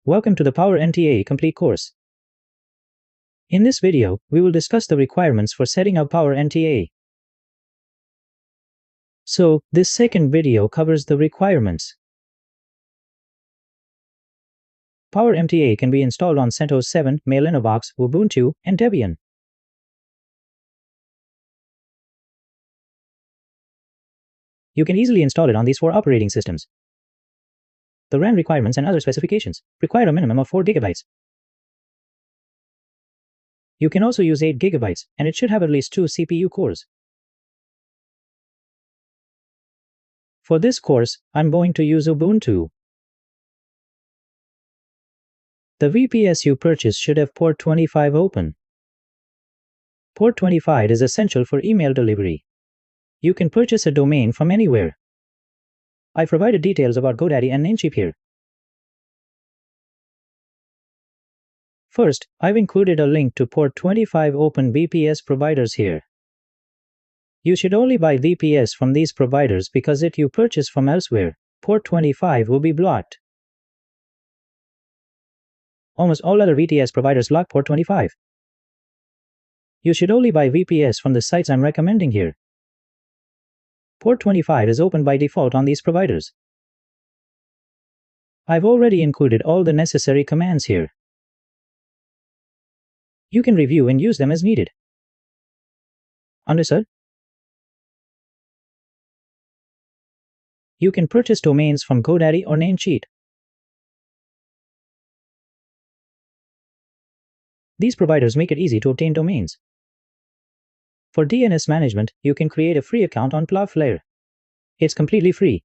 Welcome to the PowerMTA complete course. In this video, we will discuss the requirements for setting up PowerMTA. So, this second video covers the requirements. PowerMTA can be installed on CentOS 7, AlmaLinux, Ubuntu, and Debian. You can easily install it on these 4 operating systems. The RAM requirements and other specifications require a minimum of 4 GB. You can also use 8 GB, and it should have at least 2 CPU cores. For this course, I'm going to use Ubuntu. The VPS you purchase should have port 25 open. Port 25 is essential for email delivery. You can purchase a domain from anywhere. I provided details about GoDaddy and Namecheap here. First, I've included a link to port 25 open VPS providers here. You should only buy VPS from these providers because if you purchase from elsewhere, port 25 will be blocked. Almost all other VPS providers block port 25. You should only buy VPS from the sites I'm recommending here. Port 25 is open by default on these providers. I've already included all the necessary commands here. You can review and use them as needed. Understood? You can purchase domains from GoDaddy or Namecheap. These providers make it easy to obtain domains. For DNS management, you can create a free account on Cloudflare. It's completely free.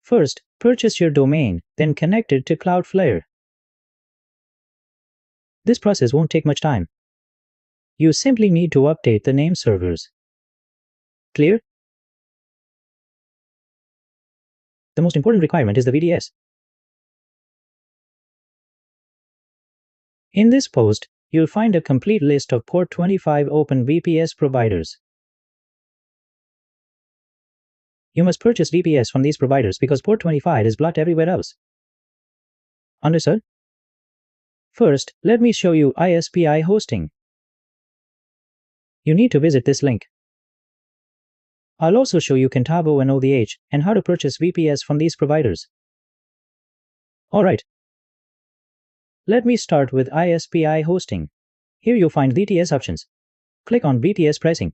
First, purchase your domain, then connect it to Cloudflare. This process won't take much time. You simply need to update the name servers. Clear? The most important requirement is the VDS. In this post, you'll find a complete list of port 25 open VPS providers. You must purchase VPS from these providers because port 25 is blocked everywhere else. Understood? First, let me show you ISPI hosting. You need to visit this link. I'll also show you Kentavo and OVH and how to purchase VPS from these providers. Alright. Let me start with ISPI hosting. Here you'll find VTS options. Click on VTS pricing.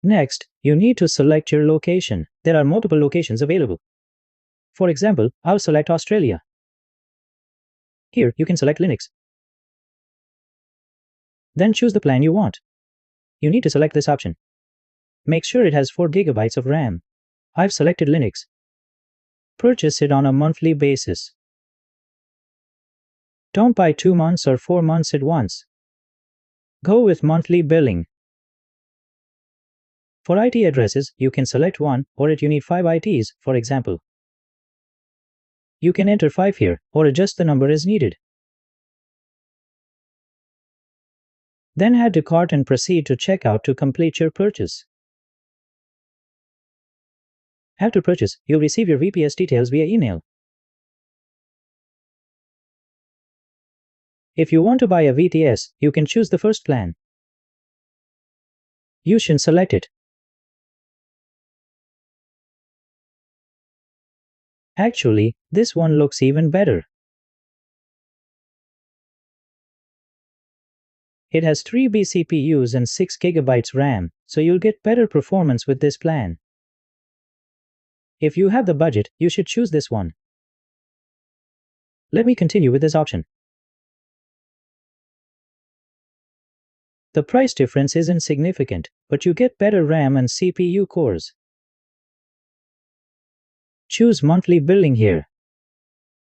Next, you need to select your location. There are multiple locations available. For example, I'll select Australia. Here, you can select Linux. Then choose the plan you want. You need to select this option. Make sure it has 4 GB of RAM. I've selected Linux. Purchase it on a monthly basis. Don't buy 2 months or 4 months at once. Go with monthly billing. For IP addresses, you can select 1, or if you need 5 IPs, for example. You can enter 5 here, or adjust the number as needed. Then add to cart and proceed to checkout to complete your purchase. After purchase, you'll receive your VPS details via email. If you want to buy a VTS, you can choose the first plan. You should select it. Actually, this one looks even better. It has 3 BCPUs and 6 GB RAM, so you'll get better performance with this plan. If you have the budget, you should choose this one. Let me continue with this option. The price difference isn't significant, but you get better RAM and CPU cores. Choose monthly billing here.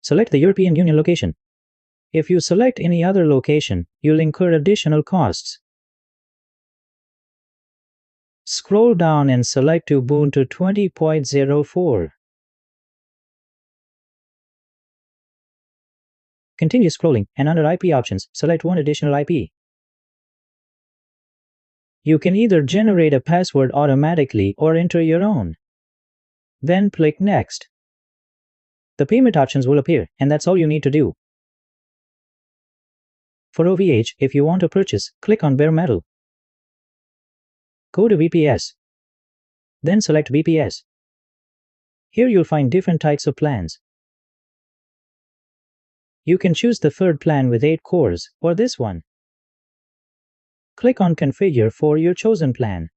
Select the European Union location. If you select any other location, you'll incur additional costs. Scroll down and select Ubuntu 20.04. Continue scrolling, and under IP options, select one additional IP. You can either generate a password automatically or enter your own. Then click Next. The payment options will appear, and that's all you need to do. For OVH, if you want to purchase, click on Bare Metal. Go to VPS. Then select VPS. Here you'll find different types of plans. You can choose the third plan with 8 cores, or this one. Click on Configure for your chosen plan.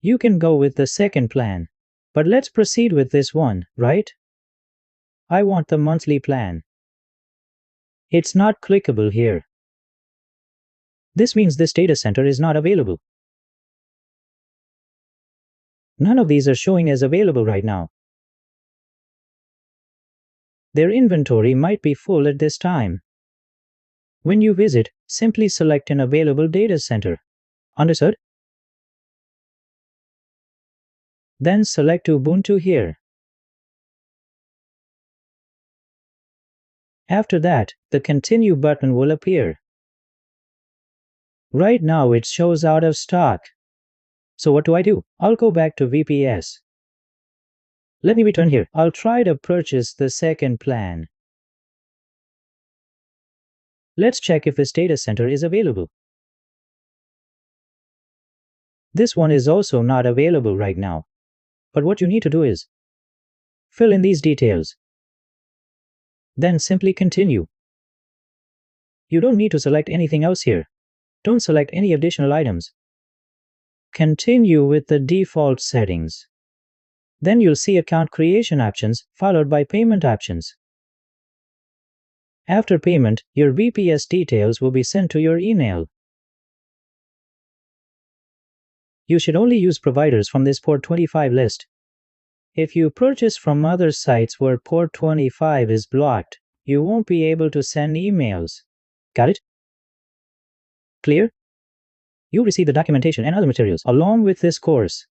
You can go with the second plan. But let's proceed with this one, right? I want the monthly plan. It's not clickable here. This means this data center is not available. None of these are showing as available right now. Their inventory might be full at this time. When you visit, simply select an available data center. Understood? Then select Ubuntu here. After that, the Continue button will appear. Right now it shows out of stock. So what do? I'll go back to VPS. Let me return here. I'll try to purchase the second plan. Let's check if this data center is available. This one is also not available right now. But what you need to do is fill in these details. Then simply continue. You don't need to select anything else here. Don't select any additional items. Continue with the default settings. Then you'll see account creation options followed by payment options. After payment, your VPS details will be sent to your email. You should only use providers from this port 25 list. If you purchase from other sites where port 25 is blocked, you won't be able to send emails. Got it? Clear? You'll receive the documentation and other materials along with this course.